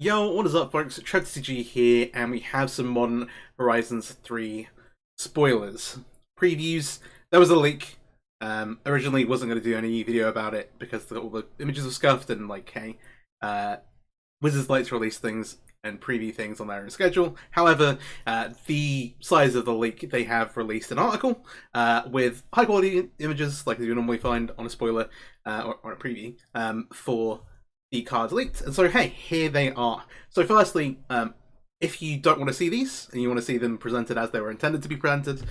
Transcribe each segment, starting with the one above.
Yo, what is up folks? TreadCG here, and we have some Modern Horizons 3 spoilers. Previews. There was a leak. Originally wasn't going to do any video about it because all the images were scuffed and like, hey, Wizards like to release things and preview things on their own schedule. However, the size of the leak, they have released an article with high quality images like you normally find on a spoiler or on a preview for the cards leaked, and so hey, here they are. So firstly, if you don't want to see these and you want to see them presented as they were intended to be presented,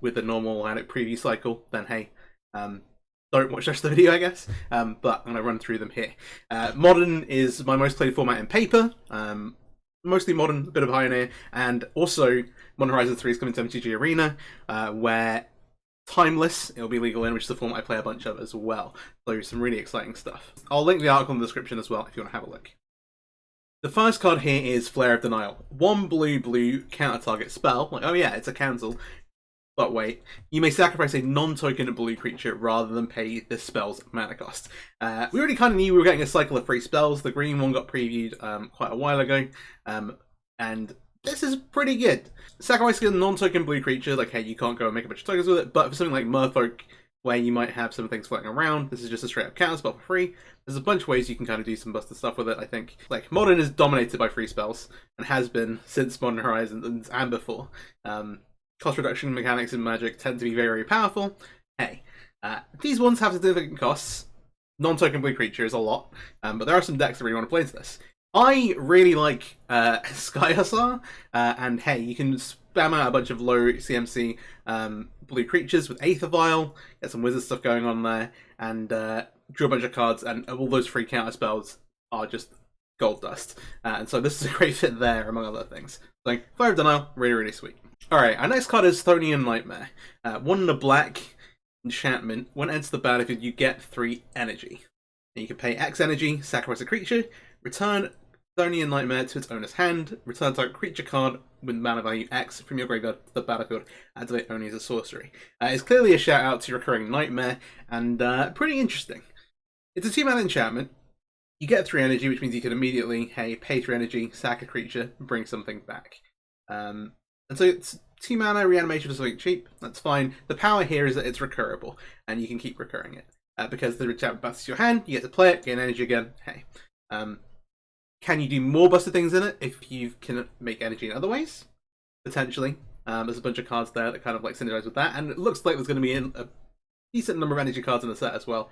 with the normal preview cycle, then hey, don't watch the rest of the video, I guess. But I'm going to run through them here. Modern is my most played format in paper. Mostly Modern, a bit of Pioneer, and also Modern Horizon 3 is coming to MTG Arena, where Timeless, it'll be legal in, which is the format I play a bunch of as well. So some really exciting stuff. I'll link the article in the description as well if you want to have a look. The first card here is Flare of Denial. 1 blue counter target spell. Like, oh yeah, it's a cancel. But wait, you may sacrifice a non-token blue creature rather than pay this spell's mana cost. We already kind of knew we were getting a cycle of free spells. The green one got previewed quite a while ago. And this is pretty good. Sacrificing a non-token blue creature, like hey, you can't go and make a bunch of tokens with it, but for something like Merfolk, where you might have some things floating around, this is just a straight up counter spell for free. There's a bunch of ways you can kind of do some busted stuff with it, I think. Like, Modern is dominated by free spells, and has been since Modern Horizons and before. Cost reduction mechanics in Magic tend to be very, very powerful. Hey, these ones have significant costs. Non-token blue creature is a lot, but there are some decks that really want to play into this. I really like Sky Hussar, and hey, you can spam out a bunch of low CMC blue creatures with Aether Vial, get some wizard stuff going on there, and draw a bunch of cards, and all those free counter spells are just gold dust. And so this is a great fit there, among other things. So, Flare of Denial, really, really sweet. Alright, our next card is Thonian Nightmare. 1 and a black enchantment. When it enters the battlefield, you get 3 energy. And you can pay X energy, sacrifice a creature, return Thonian Nightmare to its owner's hand, return target creature card with mana value X from your graveyard to the battlefield, activate only as a sorcery. It's clearly a shout out to Recurring Nightmare, and pretty interesting. It's a 2-mana enchantment. You get 3 energy, which means you can immediately, hey, pay 3 energy, sack a creature, and bring something back. And so it's 2 mana reanimation for something cheap, that's fine. The power here is that it's recurable, and you can keep recurring it. Because the enchantment passes your hand, you get to play it, gain energy again, hey. Can you do more busted things in it if you can make energy in other ways? Potentially. There's a bunch of cards there that kind of like synergize with that, and it looks like there's going to be a decent number of energy cards in the set as well.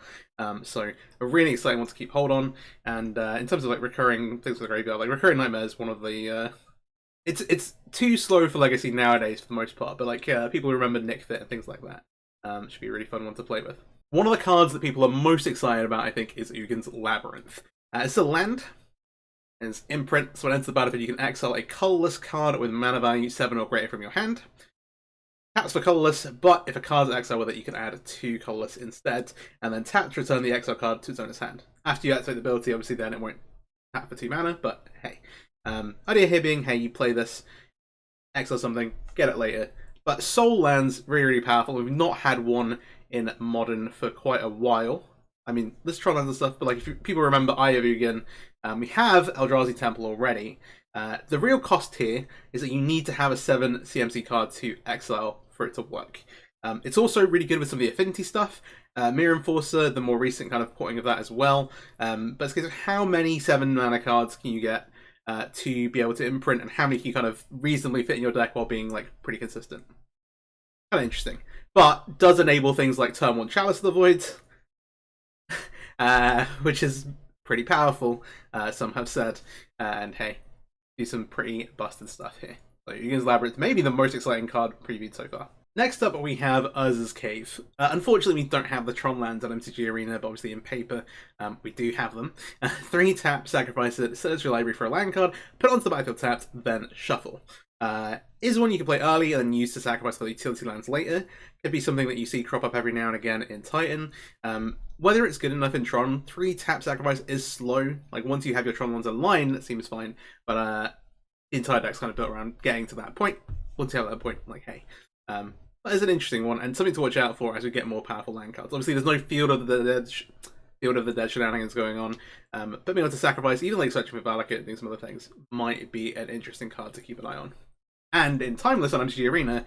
So a really exciting one to keep hold on. And in terms of like recurring things for the graveyard, like Recurring Nightmare is one of the it's too slow for Legacy nowadays for the most part, but like people remember Nick Fit and things like that. Should be a really fun one to play with. One of the cards that people are most excited about, I think, is Ugin's Labyrinth. It's a land. And it's imprint, so when it enters the battlefield, you can exile a colorless card with mana value 7 or greater from your hand. Taps for colorless, but if a card's exiled with it, you can add 2 colorless instead, and then tap to return the exile card to its owner's hand. After you activate the ability, obviously then it won't tap for 2 mana, but hey. Idea here being, hey, you play this, exile something, get it later. But Soul Land's really, really powerful. We've not had one in Modern for quite a while. I mean, there's Trolllands and stuff, but like if people remember Eye of Ugin, we have Eldrazi Temple already. The real cost here is that you need to have a 7 CMC card to exile for it to work. It's also really good with some of the affinity stuff. Mirror Enforcer, the more recent kind of porting of that as well. But it's because of how many 7 mana cards can you get to be able to imprint, and how many can you kind of reasonably fit in your deck while being like pretty consistent. Kind of interesting. But does enable things like turn 1 Chalice of the Void, which is pretty powerful, some have said, and hey, do some pretty busted stuff here. So Ugin's Labyrinth, maybe the most exciting card previewed so far. Next up we have Urza's Cave. Unfortunately we don't have the Tron lands on MTG Arena, but obviously in paper we do have them. 3 tap, sacrifice it, search your library for a land card, put it onto the battlefield tapped, then shuffle. Is one you can play early and then use to sacrifice for the utility lands later. Could be something that you see crop up every now and again in Titan. Whether it's good enough in Tron, 3 tap sacrifice is slow. Like once you have your Tron lands online, that seems fine. But the entire deck's kind of built around getting to that point. Once you have that point, like hey. That is an interesting one, and something to watch out for as we get more powerful land cards. Obviously there's no Field of the Dead Field of the Dead shenanigans going on. But being able to sacrifice, even like searching for Valakut and doing some other things, might be an interesting card to keep an eye on. And in Timeless on MTG Arena,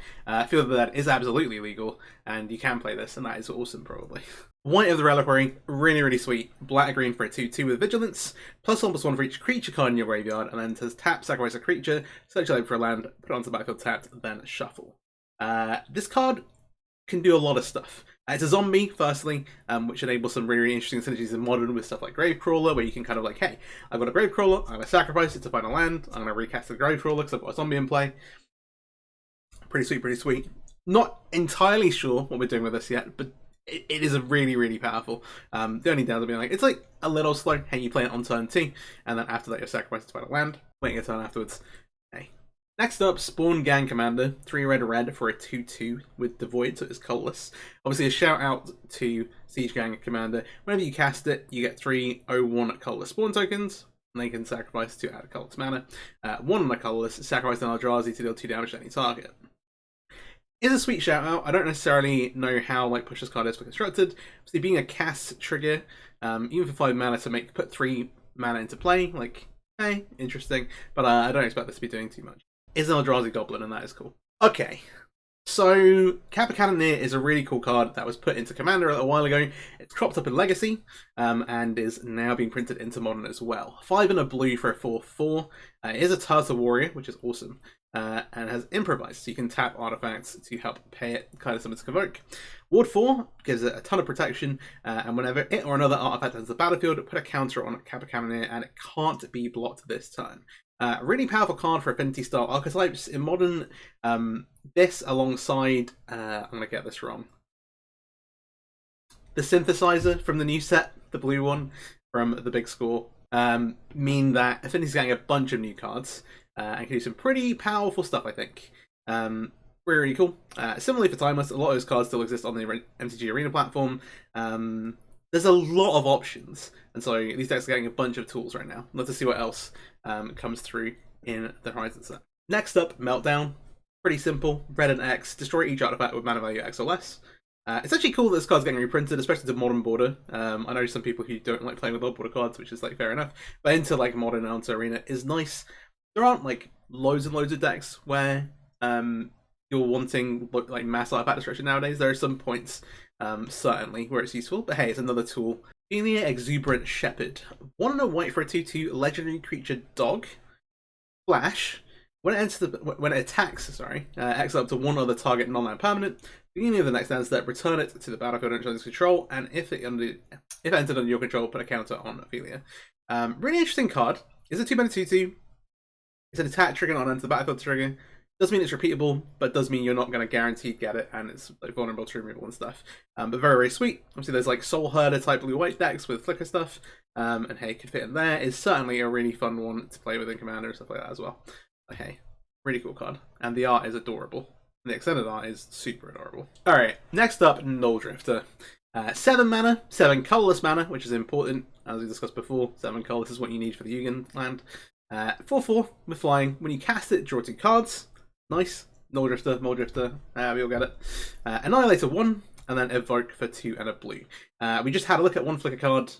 Field of the Dead is absolutely legal, and you can play this, and that is awesome, probably. Wight of the Reliquary, really sweet. Black green for a 2/2 with Vigilance, +1/+1 for each creature card in your graveyard, and then to tap, sacrifice a creature, search your library for a land, put it onto the battlefield tapped, then shuffle. This card can do a lot of stuff. It's a zombie, firstly, which enables some really interesting synergies in Modern with stuff like Gravecrawler, where you can kind of like, hey, I've got a Gravecrawler, I'm going to sacrifice it to find a land, I'm going to recast the Gravecrawler because I've got a zombie in play. Pretty sweet. Not entirely sure what we're doing with this yet, but it is a really powerful. The only downside being like, it's like a little slow. Hey, you play it on turn 2, and then after that you sacrifice it to find a land, waiting a turn afterwards. Hey. Next up, Spawn Gang Commander, 3 red for a 2/2 with Devoid, so it's colorless. Obviously, a shout out to Siege Gang Commander. Whenever you cast it, you get 3 0/1 colorless spawn tokens, and they can sacrifice to add colorless mana. 1 on the colorless, sacrifice an Eldrazi to deal 2 damage to any target. It's a sweet shout out. I don't necessarily know how like push this card is for constructed. Obviously, being a cast trigger, even for 5 mana to put 3 mana into play, like, hey, interesting. But I don't expect this to be doing too much. Is an Eldrazi Goblin, and that is cool. Okay, so Caamir is a really cool card that was put into Commander a little while ago. It's cropped up in Legacy, and is now being printed into Modern as well. 5 and a blue for a 4/4. It is a Turtle Warrior, which is awesome, and has Improvise, so you can tap artifacts to help pay it kind of something to convoke. Ward 4 gives it a ton of protection, and whenever it or another artifact enters the battlefield, put a counter on Caamir, and it can't be blocked this turn. Really powerful card for Affinity style archetypes. In Modern, this alongside, I'm going to get this wrong, the Synthesizer from the new set, the blue one from the big score, mean that Affinity's getting a bunch of new cards, and can do some pretty powerful stuff, I think. Really cool. Similarly for Timeless, a lot of those cards still exist on the MTG Arena platform. There's a lot of options, and so these decks are getting a bunch of tools right now. Let's see what else comes through in the Horizon set. Next up, Meltdown. Pretty simple. Red and X. Destroy each artifact with mana value X or less. It's actually cool that this card's getting reprinted, especially to Modern Border. I know some people who don't like playing with old Border cards, which is like fair enough. But into like Modern and onto Arena is nice. There aren't like loads and loads of decks where you're wanting like mass artifact destruction nowadays. There are some points, certainly, where it's useful. But hey, it's another tool. Caamir Exuberant Shepherd. 1 and a white for a 2/2 legendary creature dog. Flash. When it attacks, exile up to 1 other target non-land permanent. Beginning of the next end step, return it to the battlefield under its control, and if it entered under your control, put a counter on Ophelia. Really interesting card. It's a 2-mana 2/2. It's an attack trigger, not enter the battlefield trigger. Does mean it's repeatable, but does mean you're not going to guaranteed get it, and it's like vulnerable to removal and stuff. But very sweet. Obviously, there's like Soul Herder type blue-white decks with flicker stuff, and hey, could fit in there. Is certainly a really fun one to play with in Commander and stuff like that as well. Okay, really cool card, and the art is adorable. And the extended art is super adorable. All right, next up, Null Drifter. 7 mana, 7 colorless mana, which is important as we discussed before. 7 colorless is what you need for the Ugin land. 4/4 with flying. When you cast it, draw 2 cards. Nice. Null Drifter, Mull Drifter, we all get it. Annihilator 1, and then Evoke for 2 and a blue. We just had a look at 1 flicker card.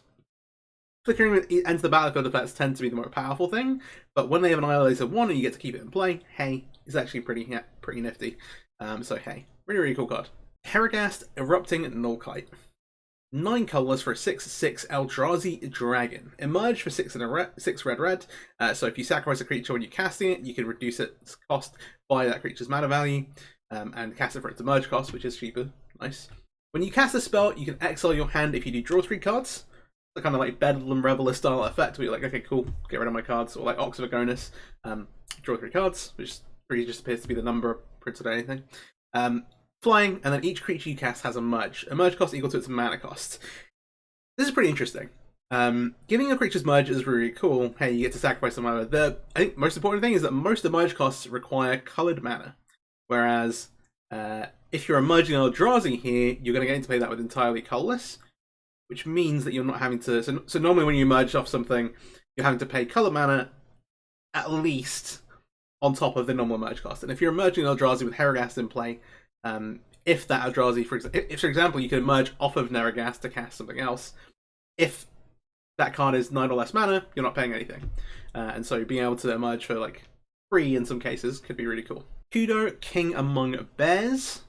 Flickering into the battlefield effects tend to be the more powerful thing, but when they have Annihilator 1 and you get to keep it in play, hey, it's actually pretty nifty. So hey, really cool card. Heragast Erupting Nullkite. 9 colorless for a 6/6 Eldrazi Dragon. Emerge for 6 red. So if you sacrifice a creature when you're casting it, you can reduce its cost by that creature's mana value, and cast it for its emerge cost, which is cheaper. Nice. When you cast a spell, you can exile your hand if you do draw 3 cards. The kind of like Bedlam Reveler style effect where you're like, okay, cool, get rid of my cards. Or like Ox of Agonis, draw 3 cards, which really just appears to be the number printed or anything. Flying, and then each creature you cast has a merge. A merge cost equal to its mana cost. This is pretty interesting. Giving your creature's merge is really cool. Hey, you get to sacrifice some mana. I think most important thing is that most of the merge costs require coloured mana. Whereas, if you're emerging Eldrazi here, you're going to get into play that with entirely colourless. Which means that you're not having to... So normally when you merge off something, you're having to pay colour mana at least on top of the normal merge cost. And if you're merging Eldrazi with Heragast in play, if that Eldrazi, for example, you can merge off of Neragast to cast something else, if that card is 9 or less mana, you're not paying anything. And so being able to emerge for like free in some cases could be really cool. Kudo King of Bears.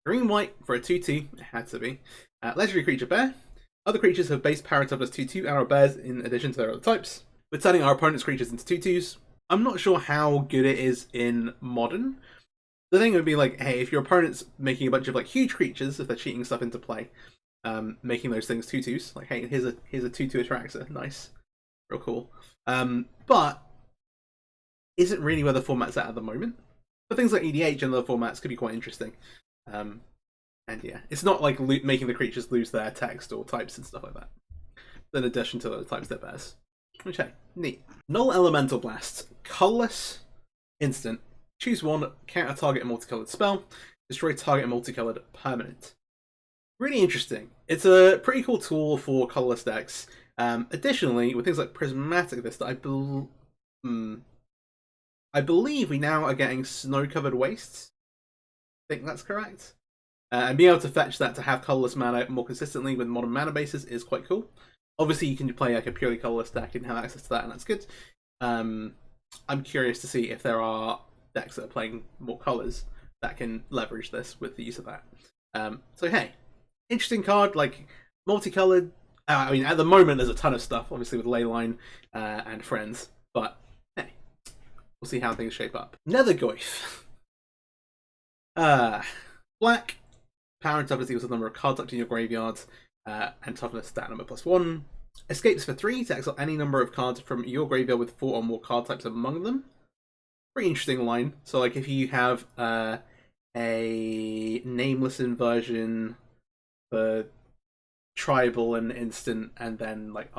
Green white for a 2/2, it had to be. Legendary creature bear. Other creatures have base power type plus 2/2 and are bears in addition to their other types. We're turning our opponent's creatures into 2/2s. I'm not sure how good it is in Modern. The thing would be like, hey, if your opponent's making a bunch of like huge creatures, if they're cheating stuff into play, making those things 2/2s, like, hey, here's a 2/2 Attractor, nice, real cool. But isn't really where the format's at the moment. But things like EDH and other formats could be quite interesting. And yeah, it's not like making the creatures lose their text or types and stuff like that. In addition to the types they're bears. Which, hey, neat. Null Elemental Blast. Colorless. Instant. Choose one, counter target multicolored spell. Destroy target multicolored permanent. Really interesting. It's a pretty cool tool for colorless decks. Additionally, with things like Prismatic this, I believe we now are getting Snow-Covered Wastes. I think that's correct. And being able to fetch that to have colorless mana more consistently with modern mana bases is quite cool. Obviously, you can play like a purely colorless deck and have access to that, and that's good. I'm curious to see if there are decks that are playing more colors that can leverage this with the use of that. So hey, interesting card, like multicolored. I mean, at the moment, there's a ton of stuff, obviously with Leyline and Friends, but hey, we'll see how things shape up. Nethergoyf. Black. Power and toughness equals the number of cards up in your graveyard, and toughness stat number +1. Escapes for 3 to exile any number of cards from your graveyard with 4 or more card types among them. Pretty interesting line. So, like, if you have a nameless inversion for tribal and instant, and then like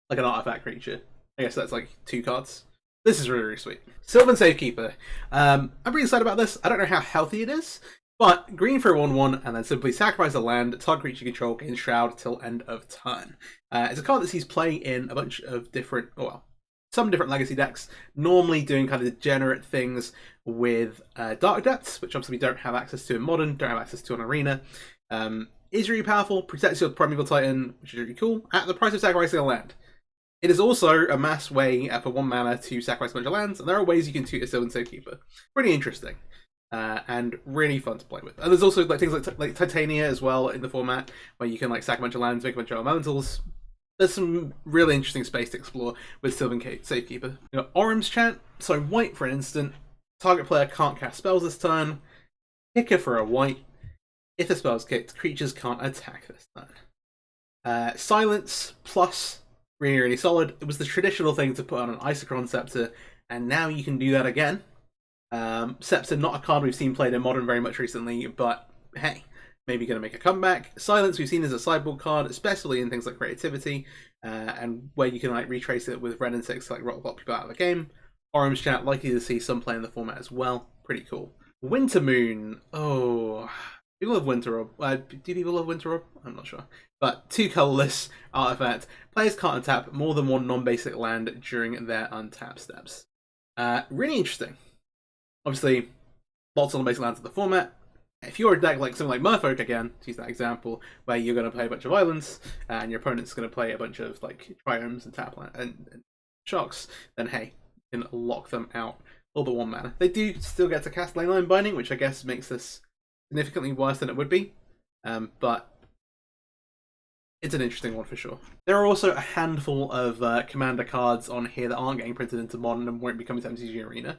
an artifact creature, I guess that's like 2 cards. This is really, really sweet. Sylvan Safekeeper. I'm pretty excited about this. I don't know how healthy it is. But green for a 1/1, and then simply sacrifice a land, target creature you control, gain Shroud till end of turn. It's a card that sees play in a bunch of different, well, some different legacy decks, normally doing kind of degenerate things with Dark Depths, which obviously we don't have access to in Modern, don't have access to in Arena. Is really powerful, protects your Primeval Titan, which is really cool, at the price of sacrificing a land. It is also a mass way for 1 mana to sacrifice a bunch of lands, and there are ways you can tutor Sylvan Safekeeper. Pretty interesting. And really fun to play with. And there's also like things like Titania as well in the format, where you can like sack a bunch of lands, make a bunch of elementals. There's some really interesting space to explore with Sylvan Safekeeper. You got Orim's Chant, so white for an instant. Target player can't cast spells this turn. Kicker for a white. If the spell is kicked, creatures can't attack this turn. Silence plus, really, really solid. It was the traditional thing to put on an Isochron Scepter, and now you can do that again. Scepter, not a card we've seen played in Modern very much recently, but hey, maybe going to make a comeback. Silence we've seen as a sideboard card, especially in things like Creativity, and where you can like retrace it with red and 6 to like rock people out of the game. Orim's Chat, likely to see some play in the format as well. Pretty cool. Winter Moon. Oh, people love Winter Orb. Do people love Winter Orb? I'm not sure. But 2 colorless artifact. Players can't untap more than 1 non-basic land during their untap steps. Really interesting. Obviously, lots of basic lands in the format. If you're a deck like something like Merfolk, again, to use that example, where you're going to play a bunch of islands, and your opponent's going to play a bunch of like triomes and tap land and shocks, then hey, you can lock them out all but 1 mana. They do still get to cast Leyline Binding, which I guess makes this significantly worse than it would be, but it's an interesting one for sure. There are also a handful of commander cards on here that aren't getting printed into Modern and won't be coming to MTG Arena.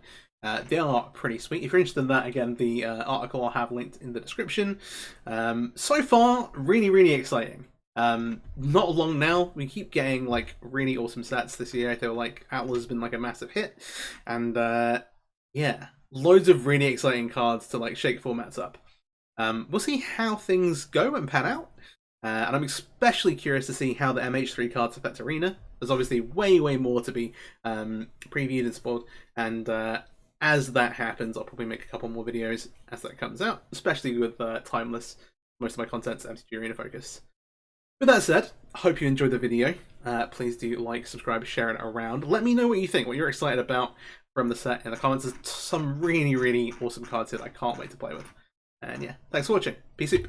They are pretty sweet. If you're interested in that, again, the article I'll have linked in the description. So far, really, really exciting. Not long now. We keep getting like really awesome sets this year. I feel like Atlas has been like a massive hit, and yeah, loads of really exciting cards to like shake formats up. We'll see how things go and pan out. And I'm especially curious to see how the MH3 cards affect Arena. There's obviously way, way more to be previewed and spoiled, and as that happens, I'll probably make a couple more videos as that comes out, especially with Timeless. Most of my content's MTG Arena focused. With that said, I hope you enjoyed the video. Please do like, subscribe, share it around. Let me know what you think, what you're excited about from the set in the comments. There's some really, really awesome cards here that I can't wait to play with. And yeah, thanks for watching. Peace out.